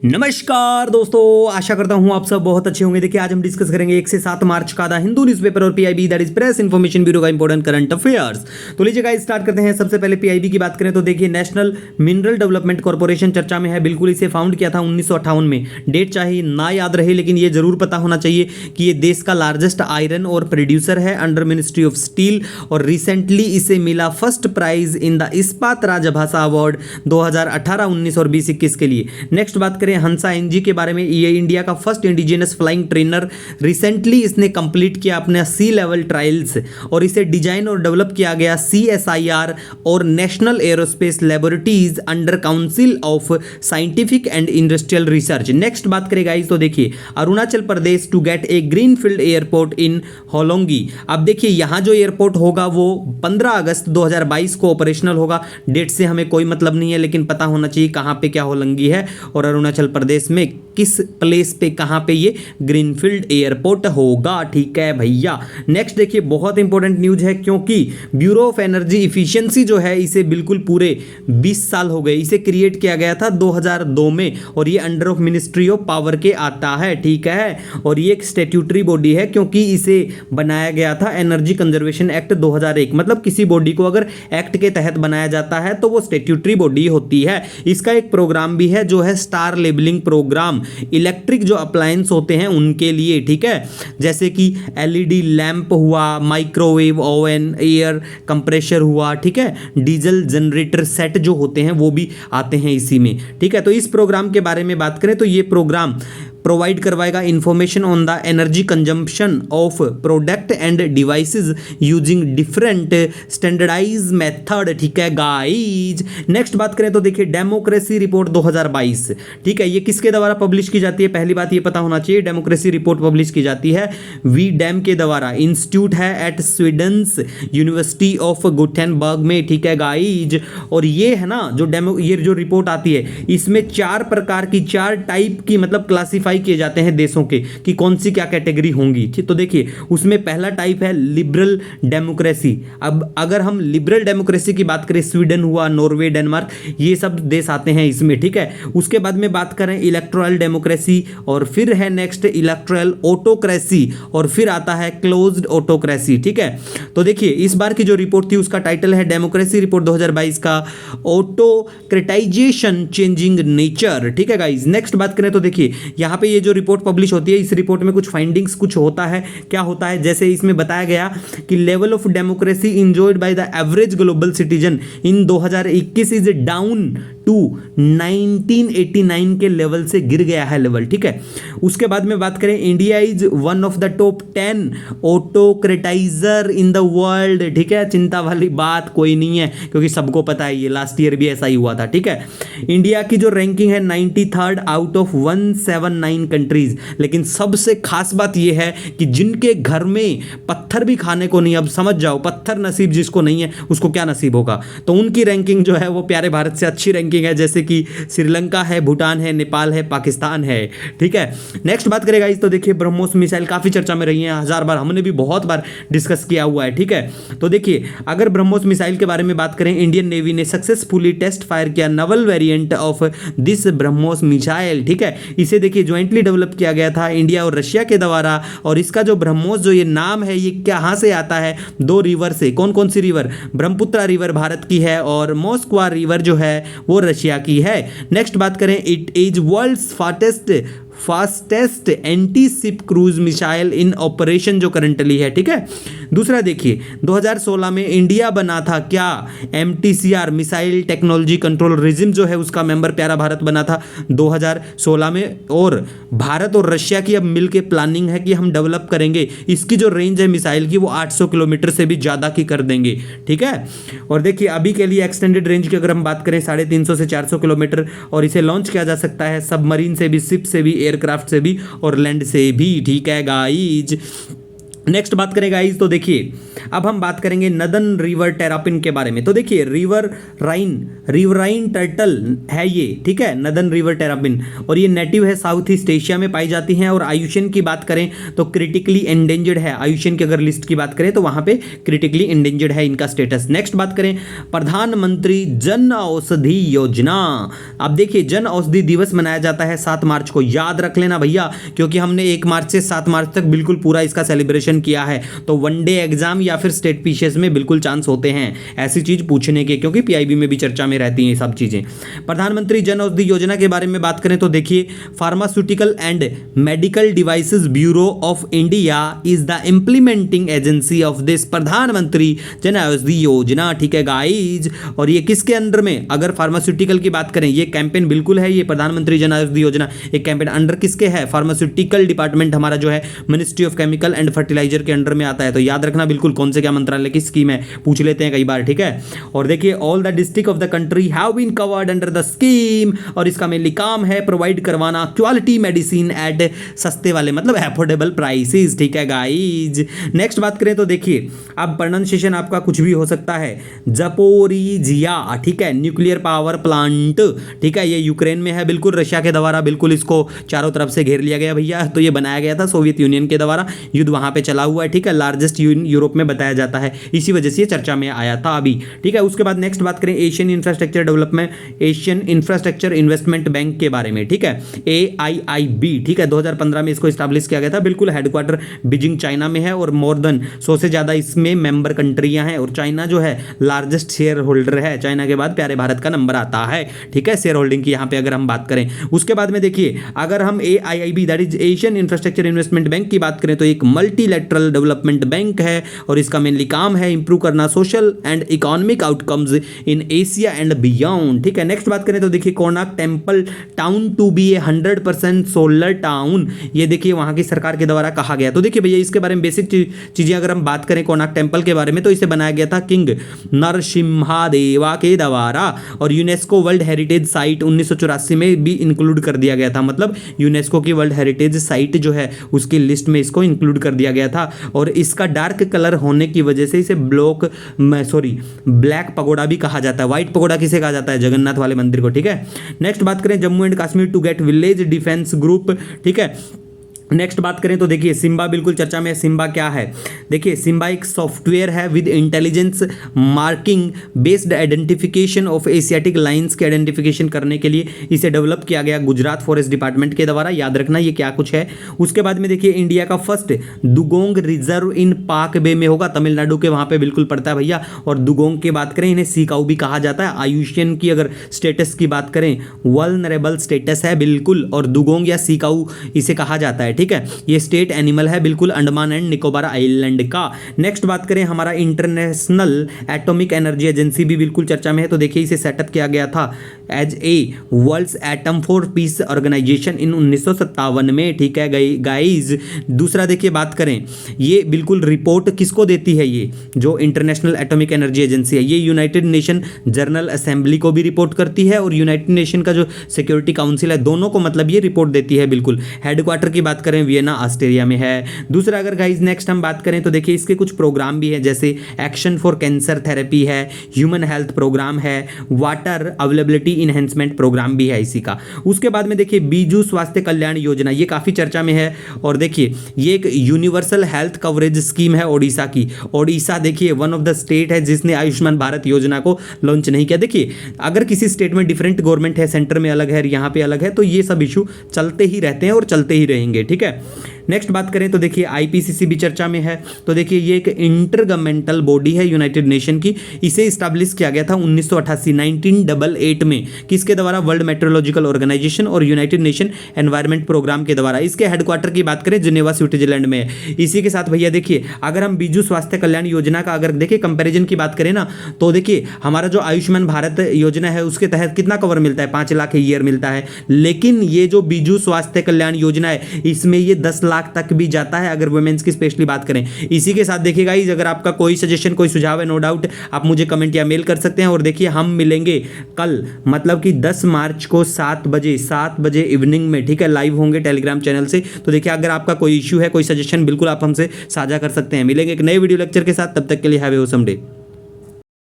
नमस्कार दोस्तों, आशा करता हूं आप सब बहुत अच्छे होंगे। देखिए आज हम डिस्कस करेंगे 1 से 7 मार्च का द हिंदू न्यूज़पेपर और PIB that is press information bureau का इंपॉर्टेंट करंट अफेयर्स। तो लीजिए गाइस स्टार्ट करते हैं। सबसे पहले पीआईबी की बात करें तो देखिए नेशनल मिनरल डेवलपमेंट कॉर्पोरेशन चर्चा में है। बिल्कुल, इसे फाउंड किया था 1958 में। डेट चाहे ना याद रहे लेकिन ये जरूर पता होना चाहिए कि ये देश का लार्जेस्ट आयरन और प्रोड्यूसर है अंडर मिनिस्ट्री ऑफ स्टील, और रिसेंटली इसे मिला फर्स्ट प्राइज इन द इस्पात राजभाषा अवार्ड 2018, 19 और 20, 21 के लिए। नेक्स्ट बात करें हंसा एनजी के बारे में। ये इंडिया का first indigenous flying trainer. Recently इसने कंप्लीट किया अपने सी लेवल ट्रायल्स और इसे डिजाइन और डेवलप किया गया CSIR और national aerospace laboratories under council of scientific and industrial research. Next बात करें गाइस तो देखिए Arunachal Pradesh to get a greenfield airport in Hollongi. अब देखिए यहाँ जो एयरपोर्ट होगा वो 15 अगस्त 2022 को ऑपरेशनल होगा। डेट से हमें कोई मतलब नहीं है लेकिन पता होना चाहिए कहाँ पे क्या होलोंगी है और अरुणाचल प्रदेश में किस प्लेस पे कहां पे ये ग्रीनफील्ड एयरपोर्ट होगा। ठीक है भैया। नेक्स्ट देखिए बहुत इंपॉर्टेंट न्यूज है क्योंकि ब्यूरो ऑफ एनर्जी इफिशिएंसी जो है इसे बिल्कुल पूरे 20 साल हो गए। इसे क्रिएट किया गया था 2002 में और ये under of ministry of power के आता है। ठीक है, और ये एक स्टैट्यूटरी बॉडी है क्योंकि इसे बनाया गया था एनर्जी कंजर्वेशन एक्ट 2001। मतलब किसी बॉडी को अगर एक्ट के तहत बनाया जाता है तो वो स्टैट्यूटरी बॉडी होती है। इसका एक प्रोग्राम भी है जो है स्टार लेबलिंग प्रोग्राम, इलेक्ट्रिक जो अप्लायंस होते हैं उनके लिए। ठीक है, जैसे कि LED लैंप हुआ, माइक्रोवेव ओवन, एयर कंप्रेशर हुआ। ठीक है, डीजल जनरेटर सेट जो होते हैं वो भी आते हैं इसी में। ठीक है, तो इस प्रोग्राम के बारे में बात करें तो ये प्रोग्राम प्रोवाइड करवाएगा information on the energy consumption of product and devices using different standardize method. ठीक है गाइज। नेक्स्ट बात करें तो देखिए डेमोक्रेसी रिपोर्ट 2022। ठीक है, ये किसके द्वारा पब्लिश की जाती है? पहली बात ये पता होना चाहिए, डेमोक्रेसी रिपोर्ट पब्लिश की जाती है वी-डैम के द्वारा। इंस्टीट्यूट है एट स्वीडन्स यूनिवर्सिटी ऑफ गुटेनबर्ग में। ठीक है गाइज, और ये है ना ये जो रिपोर्ट आती है इसमें 4 प्रकार की 4 टाइप की मतलब क्लासिफाई किए जाते हैं देशों के कि कौन सी क्या कैटेगरी होंगी। ठीक, तो देखिए उसमें पहला टाइप है लिबरल डेमोक्रेसी। अब अगर हम लिबरल डेमोक्रेसी की बात करें, स्वीडन हुआ, नॉर्वे, डेनमार्क, ये सब देश आते हैं इसमें। ठीक है, उसके बाद में बात करें इलेक्टोरल डेमोक्रेसी, और फिर है नेक्स्ट इलेक्टोरल ऑटोक्रेसी, और फिर आता है क्लोज्ड ऑटोक्रेसी। ठीक है, तो देखिए इस बार की जो रिपोर्ट थी उसका टाइटल है डेमोक्रेसी रिपोर्ट 2022 का ऑटोक्रेटाइजेशन चेंजिंग नेचर। ठीक है गाइज। नेक्स्ट बात करें तो देखिए यहाँ पे ये जो रिपोर्ट पब्लिश होती है इस रिपोर्ट में कुछ फाइंडिंग्स कुछ होता है। क्या होता है? जैसे इसमें बताया गया कि level of democracy enjoyed by the average global citizen in 2021 is down to 1989 के लेवल से गिर गया है लेवल। ठीक है, उसके बाद में बात करें India is one of the top 10 autocratizer in the world. ठीक है, चिंता वाली बात कोई नहीं है क्योंकि सबको पता है ये लास्ट ईयर भी ऐसा ही हुआ था। ठीक है, इंडिया की जो रैंकिंग है 93rd आउट ऑफ 179 कंट्रीज। लेकिन सबसे खास बात यह है कि जिनके घर में पत्थर भी खाने को नहीं, अब समझ जाओ पत्थर नसीब जिसको नहीं है उसको क्या नसीब होगा, तो उनकी रैंकिंग जो है वो प्यारे भारत से अच्छी रैंकिंग है, जैसे कि श्रीलंका है, भूटान है, नेपाल है, पाकिस्तान है। ठीक है, नेक्स्ट बात करेगा इस तो देखिए ब्रह्मोस मिसाइल काफी चर्चा में रही है, 1000 बार हमने भी बहुत बार डिस्कस किया हुआ है। ठीक है, तो देखिए अगर ब्रह्मोस मिसाइल के बारे में बात करें, इंडियन नेवी ने सक्सेसफुली टेस्ट फायर किया Naval variant of this BrahMos missile. ठीक है, इसे देखिए ज्वाइंटली डेवलप किया गया था इंडिया और रशिया के द्वारा, और इसका जो ब्रह्मोस जो ये नाम है ये कहाँ से आता है? 2 रिवर से। कौन कौन सी रिवर? ब्रह्मपुत्र रिवर भारत की है और मॉस्कवा रिवर जो है वो रशिया की है। नेक्स्ट बात करें, it is world's fastest anti ship cruise missile in operation जो करंटली है। ठीक है, दूसरा देखिए 2016 में इंडिया बना था क्या? MTCR missile technology control regime जो है उसका मेंबर प्यारा भारत बना था 2016 में, और भारत और रशिया की अब मिलके प्लानिंग है कि हम डेवलप करेंगे। इसकी जो रेंज है मिसाइल की वो 800 किलोमीटर से भी ज़्यादा की कर देंगे। ठीक है, और देखिए अभी के लिए एक्सटेंडेड रेंज की अगर हम बात करें 350 से 400 किलोमीटर, और इसे लॉन्च किया जा सकता है सबमरीन से भी, शिप से भी, एयरक्राफ्ट से भी और लैंड से भी। ठीक है गाइज। नेक्स्ट बात करें गाइस, तो देखिए अब हम बात करेंगे नदन रिवर टेरापिन के बारे में। तो देखिए रिवराइन टर्टल है ये, ठीक है, नदन रिवर टेरापिन, और ये नेटिव है साउथ ईस्ट एशिया में पाई जाती हैं। और आयुष्यन की बात करें तो क्रिटिकली एंडेंजर्ड है, आयुष्यन की अगर लिस्ट की बात करें तो वहां पे क्रिटिकली एंडेंजर्ड है इनका स्टेटस। नेक्स्ट बात करें प्रधानमंत्री जन औषधि योजना। अब देखिए जन औषधि दिवस मनाया जाता है 7 मार्च को, याद रख लेना भैया, क्योंकि हमने 1 मार्च से 7 मार्च तक बिल्कुल पूरा इसका सेलिब्रेशन किया है। तो वनडे एग्जाम या फिर स्टेट पीसीएस में बिल्कुल चांस होते हैं ऐसी चीज पूछने के, क्योंकि पीआईबी में भी चर्चा में रहती हैं सब चीजें। प्रधानमंत्री जन औषधि योजना के बारे में बात करें तो देखिए pharmaceutical and medical devices bureau of India is the implementing agency of this प्रधानमंत्री जन औषधि योजना, ठीक है गाइज। और ये किसके अंडर में, अगर फार्मास्यूटिकल की बात करें, ये कैंपेन बिल्कुल है, ये प्रधानमंत्री जन औषधि योजना एक कैंपेन अंडर किसके है, फार्मास्यूटिकल डिपार्टमेंट हमारा जो है ministry of chemical and fertiliser के अंडर में आता है। तो याद रखना बिल्कुल कौन से क्या मंत्रालय की स्कीम है, पूछ लेते हैं कई बार, ठीक है। और देखिए all the district of the country have been covered under the scheme, और इसका मेनली काम है प्रोवाइड करवाना क्वालिटी मेडिसिन एट सस्ते वाले मतलब अफोर्डेबल प्राइसेस, ठीक है गाइज। नेक्स्ट बात करें तो देखिए अब प्रोनाउंसिएशन आपका कुछ भी हो सकता है, जपोरिजिया, ठीक है, न्यूक्लियर पावर प्लांट, ठीक है, ये यूक्रेन में है, बिल्कुल रशिया के द्वारा बिल्कुल इसको चारों तरफ से घेर लिया गया भैया। तो ये बनाया गया था सोवियत यूनियन के द्वारा, युद्ध वहां पे चला हुआ है, ठीक है, लार्जेस्ट यूरोप में बताया जाता है, इसी वजह से ये चर्चा में आया था अभी, ठीक है। उसके बाद नेक्स्ट बात करें Asian infrastructure development, Asian infrastructure investment bank के बारे में, ठीक है, AIIB, ठीक है, 2015 में इसको स्टैब्लिश किया गया था, बिल्कुल हेडक्वार्टर बीजिंग चाइना में है, और मोर देन 100 से ज्यादा इसमें मेंबर कंट्रियां हैं, और चाइना जो है लार्जेस्ट शेयर होल्डर है, चाइना के बाद प्यारे भारत का नंबर आता है, ठीक है, शेयर होल्डिंग की यहाँ पे अगर हम बात करें। उसके बाद में देखिए अगर हम AIIB that is Asian infrastructure investment bank की बात करें तो एक मल्टीलैटरल डेवलपमेंट बैंक है, और इसका मेनली काम है इंप्रूव करना social and economic outcomes in Asia and beyond, ठीक है। नेक्स्ट बात करें तो देखिए Konark temple town to be a 100% solar town, ये देखिए वहां की सरकार के द्वारा कहा गया। तो देखिए भैया इसके बारे में बेसिक चीजें अगर हम बात करें कोणार्क टेम्पल के बारे में, तो इसे बनाया गया था किंग नरसिम्हा के द्वारा, और यूनेस्को वर्ल्ड हेरिटेज साइट 1984 में भी इंक्लूड कर दिया गया था, मतलब यूनेस्को की वर्ल्ड हेरिटेज साइट जो है उसकी लिस्ट में इसको इंक्लूड कर दिया गया था। और इसका डार्क कलर होने की वजह से इसे ब्लैक पगोडा भी कहा जाता है। व्हाइट पगोडा किसे कहा जाता है, जगन्नाथ वाले मंदिर को, ठीक है। नेक्स्ट बात करें Jammu and Kashmir to get village defence group, ठीक है। नेक्स्ट बात करें तो देखिए सिम्बा बिल्कुल चर्चा में है। सिम्बा क्या है, देखिए सिम्बा एक सॉफ्टवेयर है with intelligence marking based identification of Asiatic lines के आइडेंटिफिकेशन करने के लिए इसे डेवलप किया गया गुजरात फॉरेस्ट डिपार्टमेंट के द्वारा, याद रखना ये क्या कुछ है। उसके बाद में देखिए इंडिया का फर्स्ट दुगोंग रिजर्व इन पाक बे में होगा, तमिलनाडु के वहाँ पे बिल्कुल पड़ता है भैया। और दुगोंग की बात करें इन्हें सीकाऊ भी कहा जाता है। आयुष्यन की अगर स्टेटस की बात करें वल्नरेबल स्टेटस है बिल्कुल, और दुगोंग या सीकाऊ इसे कहा जाता है, ठीक है। ये स्टेट एनिमल है बिल्कुल अंडमान एंड निकोबार आइलैंड का। नेक्स्ट बात करें हमारा इंटरनेशनल एटॉमिक एनर्जी एजेंसी भी बिल्कुल चर्चा में है। तो देखिए इसे सेटअप किया गया था as a world's atom for peace organisation in 1957 में, ठीक है गाइज। दूसरा देखिए बात करें ये बिल्कुल रिपोर्ट किसको देती है, ये जो इंटरनेशनल एटॉमिक एनर्जी एजेंसी है ये यूनाइटेड नेशन जनरल असेंबली को भी रिपोर्ट करती है, और यूनाइटेड नेशन का जो सिक्योरिटी काउंसिल है दोनों को मतलब ये रिपोर्ट देती है बिल्कुल। हेडक्वार्टर की बात करें वियना ऑस्ट्रेलिया में है। दूसरा अगर गाइज नेक्स्ट हम बात करें तो देखिए इसके कुछ प्रोग्राम भी है, जैसे एक्शन फॉर कैंसर थेरेपी है, ह्यूमन हेल्थ प्रोग्राम है, वाटर अवेलेबिलिटी इनहेंसमेंट प्रोग्राम भी है इसी का। उसके बाद में देखिए बीजू स्वास्थ्य कल्याण योजना, ये काफी चर्चा में है। और देखिए ये एक यूनिवर्सल हेल्थ कवरेज स्कीम है ओडिशा की। ओडिशा देखिए वन ऑफ द स्टेट है जिसने आयुष्मान भारत योजना को लॉन्च नहीं किया। देखिए अगर किसी स्टेट में डिफरेंट गवर्नमेंट है, सेंटर में अलग है, यहाँ पे अलग है, तो ये सब इशू चलते ही रहते हैं और चलते ही रहेंगे, ठीक है। नेक्स्ट बात करें तो देखिए आईपीसीसी भी चर्चा में है। तो देखिए ये एक इंटर गवर्नमेंटल बॉडी है यूनाइटेड नेशन की, इसे इस्टेब्लिश किया गया था 1988 में, किसके द्वारा, वर्ल्ड मेट्रोलॉजिकल ऑर्गेनाइजेशन और यूनाइटेड नेशन एनवायरनमेंट प्रोग्राम के द्वारा। इसके हेडक्वार्टर की बात करें जिनेवा स्विट्जरलैंड में है। इसी के साथ भैया देखिए अगर हम बीजू स्वास्थ्य कल्याण योजना का अगर देखिए कंपेरिजन की बात करें ना, तो देखिए हमारा जो आयुष्मान भारत योजना है उसके तहत कितना कवर मिलता है, 5 लाख ईयर मिलता है। लेकिन ये जो बीजू स्वास्थ्य कल्याण योजना है इसमें ये 10 लाख लाख तक भी जाता है अगर वुमेन्स की स्पेशली बात करें। इसी के साथ देखिए गाइस, अगर आपका कोई सजेशन कोई सुझाव है, नो डाउट आप मुझे कमेंट या मेल कर सकते हैं। और देखिए हम मिलेंगे कल, मतलब कि 10 मार्च को 7 बजे इवनिंग में, ठीक है, लाइव होंगे टेलीग्राम चैनल से। तो देखिए अगर आपका कोई इश्यू है, कोई सजेशन, बिल्कुल आप हमसे साझा कर सकते हैं। मिलेंगे एक नए वीडियो लेक्चर के साथ, तब तक के लिए हैव ए ऑसम डे।